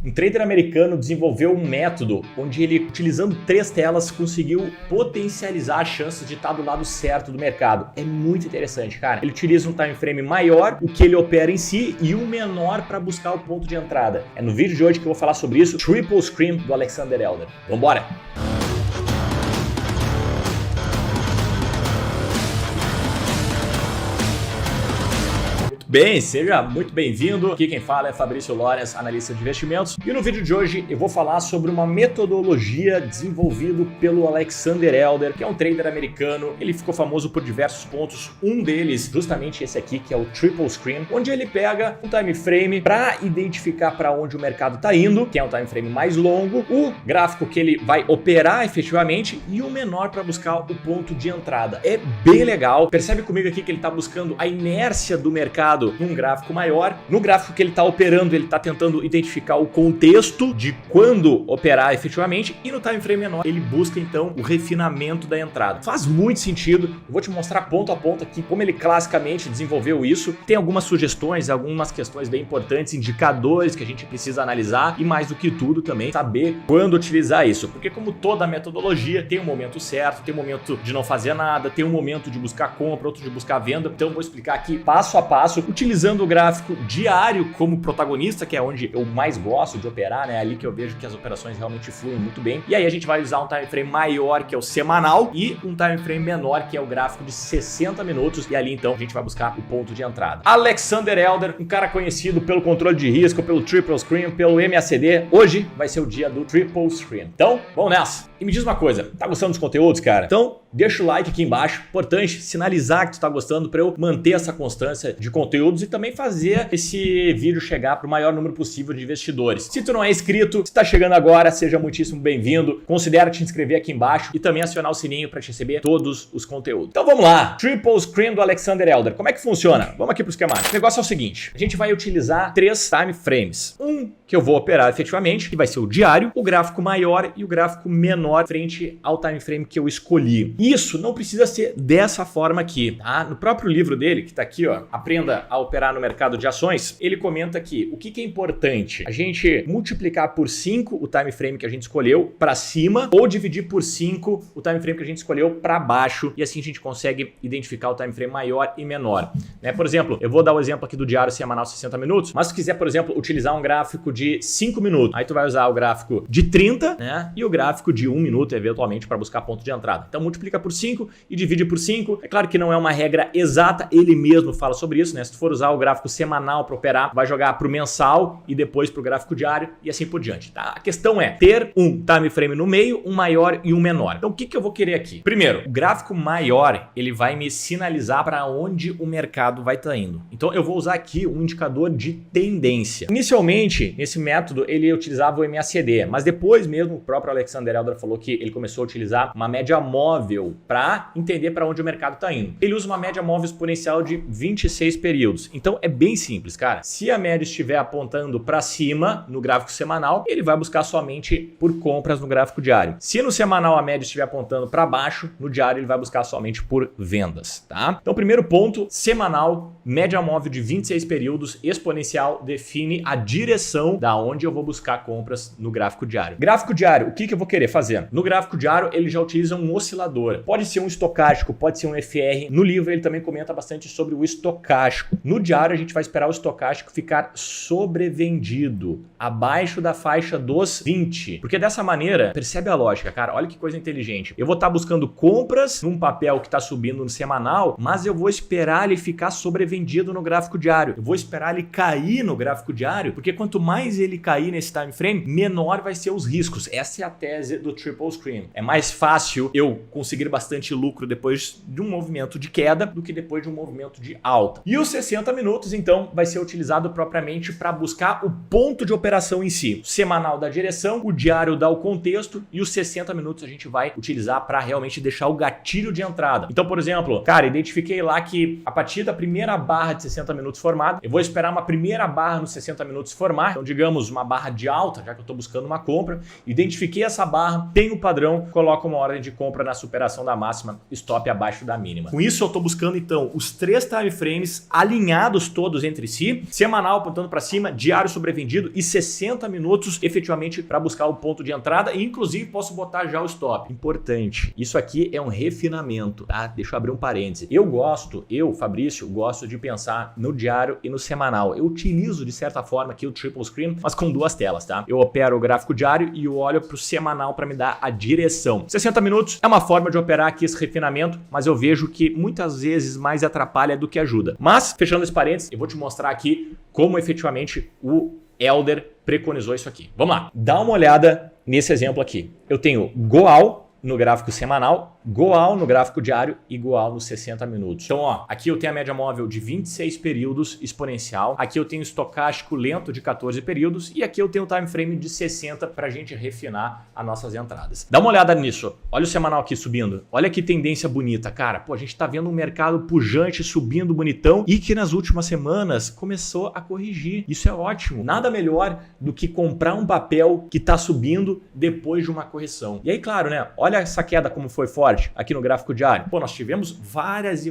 Um trader americano desenvolveu um método onde ele, utilizando 3 telas, conseguiu potencializar as chances de estar do lado certo do mercado. É muito interessante, cara. Ele utiliza um time frame maior, o que ele opera em si, e um menor para buscar o ponto de entrada. É no vídeo de hoje que eu vou falar sobre isso, Triple Scream do Alexander Elder. Vambora! Bem, seja muito bem-vindo. Aqui quem fala é Fabrício Lawrence, analista de investimentos. E no vídeo de hoje eu vou falar sobre uma metodologia desenvolvida pelo Alexander Elder, que é um trader americano. Ele ficou famoso por diversos pontos. Um deles, justamente esse aqui, que é o Triple Scream, onde ele pega um time frame para identificar para onde o mercado está indo, que é um time frame mais longo, o gráfico que ele vai operar efetivamente e o menor para buscar o ponto de entrada. É bem legal. Percebe comigo aqui que ele está buscando a inércia do mercado num gráfico maior. No gráfico que ele está operando, ele está tentando identificar o contexto de quando operar efetivamente, e no time frame menor ele busca então o refinamento da entrada. Faz muito sentido. Eu vou te mostrar ponto a ponto aqui como ele classicamente desenvolveu isso. Tem algumas sugestões, algumas questões bem importantes, indicadores que a gente precisa analisar e, mais do que tudo, também saber quando utilizar isso, porque como toda metodologia tem um momento certo, tem um momento de não fazer nada, tem um momento de buscar compra, outro de buscar venda. Então eu vou explicar aqui passo a passo, utilizando o gráfico diário como protagonista, que é onde eu mais gosto de operar, né? É ali que eu vejo que as operações realmente fluem muito bem. E aí a gente vai usar um time frame maior, que é o semanal, e um time frame menor, que é o gráfico de 60 minutos. E ali então a gente vai buscar o ponto de entrada. Alexander Elder, um cara conhecido pelo controle de risco, pelo Triple Scream, pelo MACD. Hoje vai ser o dia do Triple Scream. Então, vamos nessa. E me diz uma coisa, tá gostando dos conteúdos, cara? Então, deixa o like aqui embaixo. Importante sinalizar que tu tá gostando para eu manter essa constância de conteúdos e também fazer esse vídeo chegar para o maior número possível de investidores. Se tu não é inscrito, se tá chegando agora, seja muitíssimo bem-vindo. Considera te inscrever aqui embaixo e também acionar o sininho para te receber todos os conteúdos. Então vamos lá. Triple Scream do Alexander Elder. Como é que funciona? Vamos aqui pro esquemático. O negócio é o seguinte, a gente vai utilizar 3 time frames. Um que eu vou operar efetivamente, que vai ser o diário, o gráfico maior e o gráfico menor frente ao time frame que eu escolhi. Isso não precisa ser dessa forma aqui, tá? No próprio livro dele, que tá aqui, ó, Aprenda a Operar no Mercado de Ações, ele comenta que o que é importante? A gente multiplicar por 5 o time frame que a gente escolheu para cima ou dividir por 5 o time frame que a gente escolheu para baixo, e assim a gente consegue identificar o time frame maior e menor, né? Por exemplo, eu vou dar o exemplo aqui do diário semanal 60 minutos, mas se quiser, por exemplo, utilizar um gráfico de 5 minutos, aí tu vai usar o gráfico de 30, né? E o gráfico de 1 minuto, eventualmente, para buscar ponto de entrada. Então multiplica por 5 e divide por 5. É claro que não é uma regra exata, ele mesmo fala sobre isso, né? Se tu for usar o gráfico semanal para operar, vai jogar pro mensal e depois pro gráfico diário e assim por diante, tá? A questão é ter um time frame no meio, um maior e um menor. Então o que eu vou querer aqui? Primeiro, o gráfico maior, ele vai me sinalizar para onde o mercado vai estar indo. Então eu vou usar aqui um indicador de tendência. Inicialmente, nesse método, ele utilizava o MACD, mas depois mesmo o próprio Alexander Elder falou que ele começou a utilizar uma média móvel para entender para onde o mercado está indo. Ele usa uma média móvel exponencial de 26 períodos. Então é bem simples, cara. Se a média estiver apontando para cima no gráfico semanal, ele vai buscar somente por compras no gráfico diário. Se no semanal a média estiver apontando para baixo, no diário ele vai buscar somente por vendas, tá? Então, primeiro ponto, semanal, média móvel de 26 períodos, exponencial define a direção da onde eu vou buscar compras no gráfico diário. Gráfico diário, o que eu vou querer fazer? No gráfico diário, ele já utiliza um oscilador. Pode ser um estocástico, pode ser um FR. No livro, ele também comenta bastante sobre o estocástico. No diário, a gente vai esperar o estocástico ficar sobrevendido, abaixo da faixa dos 20. Porque dessa maneira, percebe a lógica, cara? Olha que coisa inteligente. Eu vou estar buscando compras num papel que está subindo no semanal, mas eu vou esperar ele ficar sobrevendido no gráfico diário. Eu vou esperar ele cair no gráfico diário, porque quanto mais ele cair nesse time frame, menor vai ser os riscos. Essa é a tese do Triple Scream. É mais fácil eu conseguir bastante lucro depois de um movimento de queda do que depois de um movimento de alta. E os 60 minutos, então, vai ser utilizado propriamente para buscar o ponto de operação em si. O semanal dá direção, o diário dá o contexto e os 60 minutos a gente vai utilizar para realmente deixar o gatilho de entrada. Então, por exemplo, cara, identifiquei lá que a partir da primeira barra de 60 minutos formada, eu vou esperar uma primeira barra nos 60 minutos formar. Então, digamos, uma barra de alta, já que eu estou buscando uma compra, identifiquei essa barra, mantenho o padrão, coloco uma ordem de compra na superação da máxima, stop abaixo da mínima. Com isso eu estou buscando então os 3 time frames alinhados todos entre si, semanal apontando para cima, diário sobrevendido e 60 minutos efetivamente para buscar o ponto de entrada e inclusive posso botar já o stop. Importante, isso aqui é um refinamento, tá? Deixa eu abrir um parêntese. Eu, Fabrício, gosto de pensar no diário e no semanal. Eu utilizo de certa forma aqui o triple screen, mas com 2 telas, tá? Eu opero o gráfico diário e eu olho para o semanal para me dar a direção. 60 minutos é uma forma de operar aqui esse refinamento, mas eu vejo que muitas vezes mais atrapalha do que ajuda. Mas, fechando esse parênteses, eu vou te mostrar aqui como efetivamente o Elder preconizou isso aqui. Vamos lá. Dá uma olhada nesse exemplo aqui. Eu tenho Goal no gráfico semanal, Goal no gráfico diário e Goal nos 60 minutos. Então, ó, aqui eu tenho a média móvel de 26 períodos exponencial, aqui eu tenho estocástico lento de 14 períodos e aqui eu tenho o time frame de 60 para a gente refinar as nossas entradas. Dá uma olhada nisso. Olha o semanal aqui subindo. Olha que tendência bonita, cara. Pô, a gente tá vendo um mercado pujante subindo bonitão e que nas últimas semanas começou a corrigir. Isso é ótimo. Nada melhor do que comprar um papel que tá subindo depois de uma correção. E aí, claro, né? Olha essa queda como foi forte aqui no gráfico diário. Pô, nós tivemos várias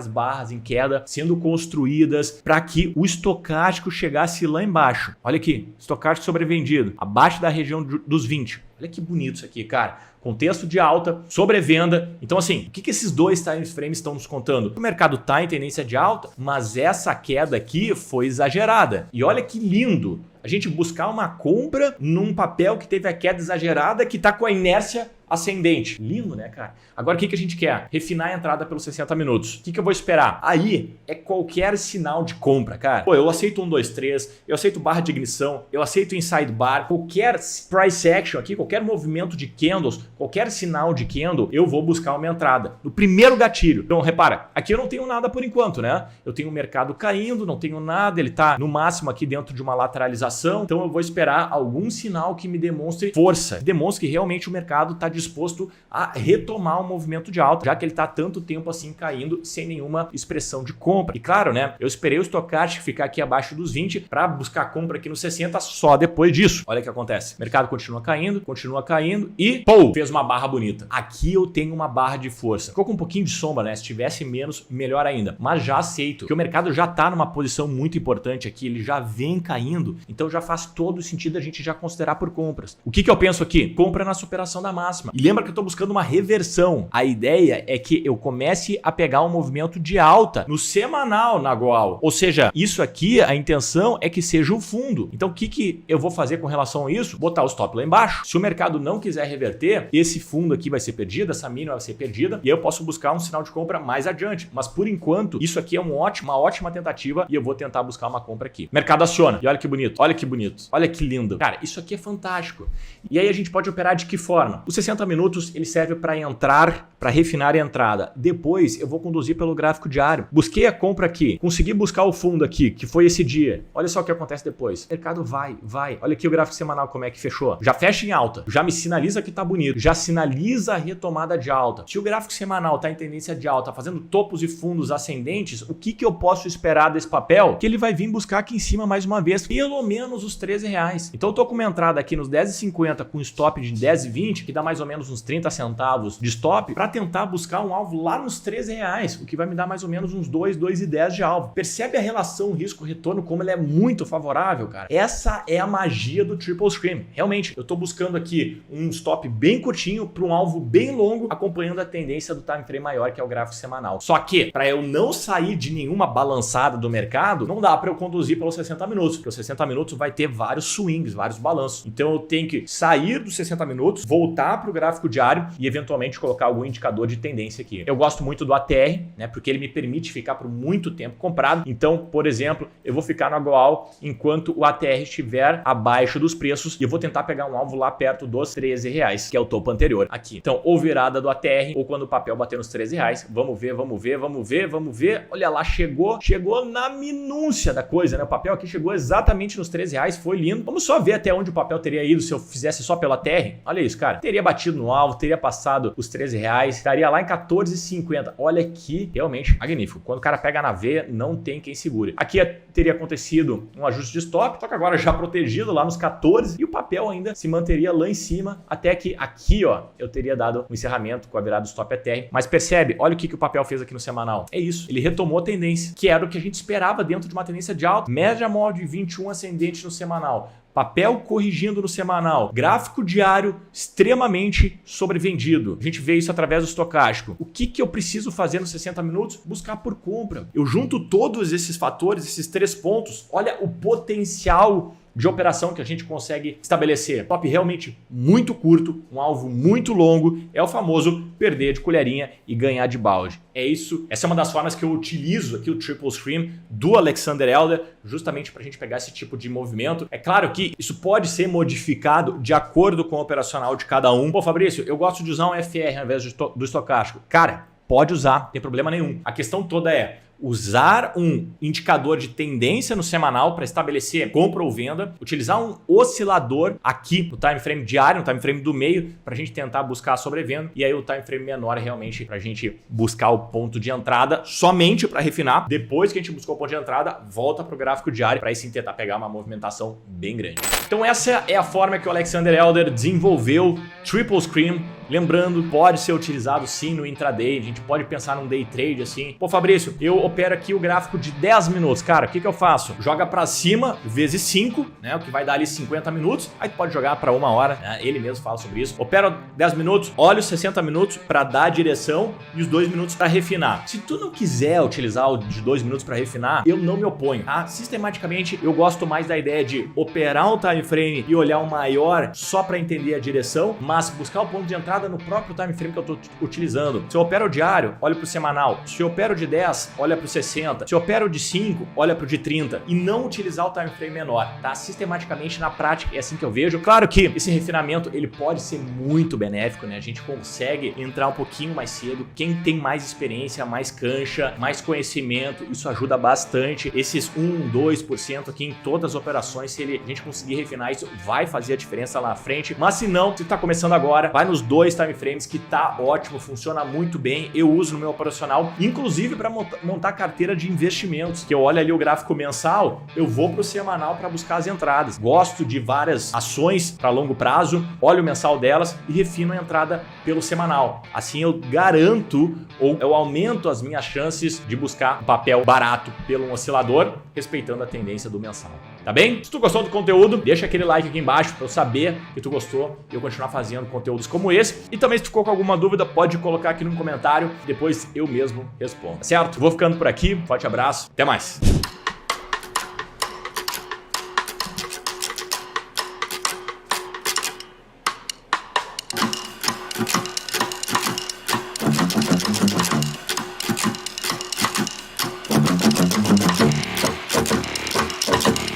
barras em queda sendo construídas para que o estocástico chegasse lá embaixo. Olha aqui, estocástico sobrevendido, abaixo da região dos 20. Olha que bonito isso aqui, cara. Contexto de alta, sobrevenda. Então, assim, o que esses 2 time frames estão nos contando? O mercado está em tendência de alta, mas essa queda aqui foi exagerada. E olha que lindo a gente buscar uma compra num papel que teve a queda exagerada, que está com a inércia ascendente. Lindo, né, cara? Agora, o que a gente quer? Refinar a entrada pelos 60 minutos. O que eu vou esperar? Aí é qualquer sinal de compra, cara. Pô, eu aceito 1, 2, 3, eu aceito barra de ignição, eu aceito inside bar, qualquer price action aqui, qualquer movimento de candles, qualquer sinal de candle, eu vou buscar uma entrada. No primeiro gatilho. Então, repara, aqui eu não tenho nada por enquanto, né? Eu tenho o mercado caindo, não tenho nada, ele tá no máximo aqui dentro de uma lateralização, então eu vou esperar algum sinal que me demonstre força, que demonstre que realmente o mercado tá disposto a retomar um movimento de alta, já que ele está tanto tempo assim caindo sem nenhuma expressão de compra. E claro, né? Eu esperei o estocástico ficar aqui abaixo dos 20 para buscar compra aqui nos 60 só depois disso. Olha o que acontece. O mercado continua caindo e pô, fez uma barra bonita. Aqui eu tenho uma barra de força. Ficou com um pouquinho de sombra, né? Se tivesse menos, melhor ainda. Mas já aceito que o mercado já está numa posição muito importante aqui, ele já vem caindo, então já faz todo sentido a gente já considerar por compras. O que eu penso aqui? Compra na superação da máxima. E lembra que eu estou buscando uma reversão. A ideia é que eu comece a pegar um movimento de alta no semanal na Goal. Ou seja, isso aqui, a intenção é que seja o fundo. Então o que eu vou fazer com relação a isso? Botar o stop lá embaixo. Se o mercado não quiser reverter, esse fundo aqui vai ser perdido, essa mínima vai ser perdida e eu posso buscar um sinal de compra mais adiante. Mas por enquanto, isso aqui é uma ótima tentativa e eu vou tentar buscar uma compra aqui. Mercado aciona. E olha que bonito, olha que bonito, olha que lindo. Cara, isso aqui é fantástico. E aí a gente pode operar de que forma? Os 60 minutos ele serve para entrar, para refinar a entrada. Depois eu vou conduzir pelo gráfico diário. Busquei a compra aqui, consegui buscar o fundo aqui, que foi esse dia. Olha só o que acontece depois. O mercado vai. Olha aqui o gráfico semanal como é que fechou. Já fecha em alta, já me sinaliza que tá bonito, já sinaliza a retomada de alta. Se o gráfico semanal tá em tendência de alta, fazendo topos e fundos ascendentes, o que eu posso esperar desse papel? Que ele vai vir buscar aqui em cima mais uma vez, pelo menos os R$13. Então eu tô com uma entrada aqui nos 10,50 com stop de 10,20, que dá mais ou menos uns 30 centavos de stop, para tentar buscar um alvo lá nos R$13, o que vai me dar mais ou menos uns 2,10 de alvo. Percebe a relação risco-retorno como ela é muito favorável, cara? Essa é a magia do Triple Scream. Realmente, eu tô buscando aqui um stop bem curtinho para um alvo bem longo, acompanhando a tendência do time frame maior, que é o gráfico semanal. Só que, para eu não sair de nenhuma balançada do mercado, não dá para eu conduzir pelos 60 minutos, porque os 60 minutos vai ter vários swings, vários balanços. Então eu tenho que sair dos 60 minutos, voltar para o gráfico diário e eventualmente colocar algum indicador de tendência aqui. Eu gosto muito do ATR, né, porque ele me permite ficar por muito tempo comprado. Então, por exemplo, eu vou ficar no Goal enquanto o ATR estiver abaixo dos preços e eu vou tentar pegar um alvo lá perto dos R$13, que é o topo anterior aqui. Então, ou virada do ATR ou quando o papel bater nos R$13. Vamos ver. Olha lá, chegou na minúcia da coisa, né? O papel aqui chegou exatamente nos R$13, foi lindo. Vamos só ver até onde o papel teria ido se eu fizesse só pelo ATR. Olha isso, cara. Teria batido batido no alvo, teria passado os R$13, estaria lá em 14,50. Olha que realmente magnífico. Quando o cara pega na veia, não tem quem segure. Aqui teria acontecido um ajuste de stop, só que agora já protegido lá nos 14 e o papel ainda se manteria lá em cima, até que aqui, ó, eu teria dado um encerramento com a virada do stop até. Mas percebe, olha o que o papel fez aqui no semanal. É isso, ele retomou a tendência, que era o que a gente esperava dentro de uma tendência de alta. Média móvel de 21 ascendente no semanal. Papel corrigindo no semanal, gráfico diário extremamente sobrevendido. A gente vê isso através do estocástico. O que eu preciso fazer nos 60 minutos? Buscar por compra. Eu junto todos esses fatores, esses 3 pontos, olha o potencial de operação que a gente consegue estabelecer. Top realmente muito curto, um alvo muito longo, é o famoso perder de colherinha e ganhar de balde. É isso, essa é uma das formas que eu utilizo aqui o Triple Scream do Alexander Elder, justamente para a gente pegar esse tipo de movimento. É claro que isso pode ser modificado de acordo com o operacional de cada um. Pô, Fabrício, eu gosto de usar um FR ao invés do estocástico. Cara, pode usar, não tem problema nenhum. A questão toda é usar um indicador de tendência no semanal para estabelecer compra ou venda, utilizar um oscilador aqui no time frame diário, no time frame do meio, para a gente tentar buscar a sobrevenda, e aí o time frame menor é realmente para a gente buscar o ponto de entrada somente para refinar. Depois que a gente buscou o ponto de entrada, volta para o gráfico diário para aí sim tentar pegar uma movimentação bem grande. Então essa é a forma que o Alexander Elder desenvolveu Triple Scream. Lembrando, pode ser utilizado sim no intraday, a gente pode pensar num day trade assim. Pô, Fabrício, eu opero aqui o gráfico de 10 minutos. Cara, o que eu faço? Joga para cima vezes 5, né? O que vai dar ali 50 minutos. Aí tu pode jogar para 1 hora, né? Ele mesmo fala sobre isso. Opera 10 minutos, olha os 60 minutos para dar a direção e os 2 minutos para refinar. Se tu não quiser utilizar o de 2 minutos para refinar, eu não me oponho, tá? Sistematicamente, eu gosto mais da ideia de operar um time frame e olhar um maior só para entender a direção, mas buscar o ponto de entrada no próprio time frame que eu estou utilizando. Se eu opero o diário, olha para o semanal. Se eu opero de 10, olha para o 60. Se eu opero de 5, olha para o de 30. E não utilizar o time frame menor, tá? Sistematicamente, na prática, é assim que eu vejo. Claro que esse refinamento, ele pode ser muito benéfico, né? A gente consegue entrar um pouquinho mais cedo. Quem tem mais experiência, mais cancha, mais conhecimento, isso ajuda bastante. Esses 1, 2% aqui em todas as operações, se a gente conseguir refinar isso, vai fazer a diferença lá na frente. Mas se não, se tá começando agora, vai nos 2 time frames que tá ótimo, funciona muito bem. Eu uso no meu operacional, inclusive para montar carteira de investimentos, que eu olho ali o gráfico mensal, eu vou pro semanal para buscar as entradas. Gosto de várias ações para longo prazo, olho o mensal delas e refino a entrada pelo semanal. Assim eu garanto ou eu aumento as minhas chances de buscar um papel barato pelo oscilador, respeitando a tendência do mensal. Tá bem? Se tu gostou do conteúdo, deixa aquele like aqui embaixo para eu saber que tu gostou e eu continuar fazendo conteúdos como esse. E também se tu ficou com alguma dúvida, pode colocar aqui no comentário, depois eu mesmo respondo. Certo? Vou ficando por aqui, forte abraço, até mais!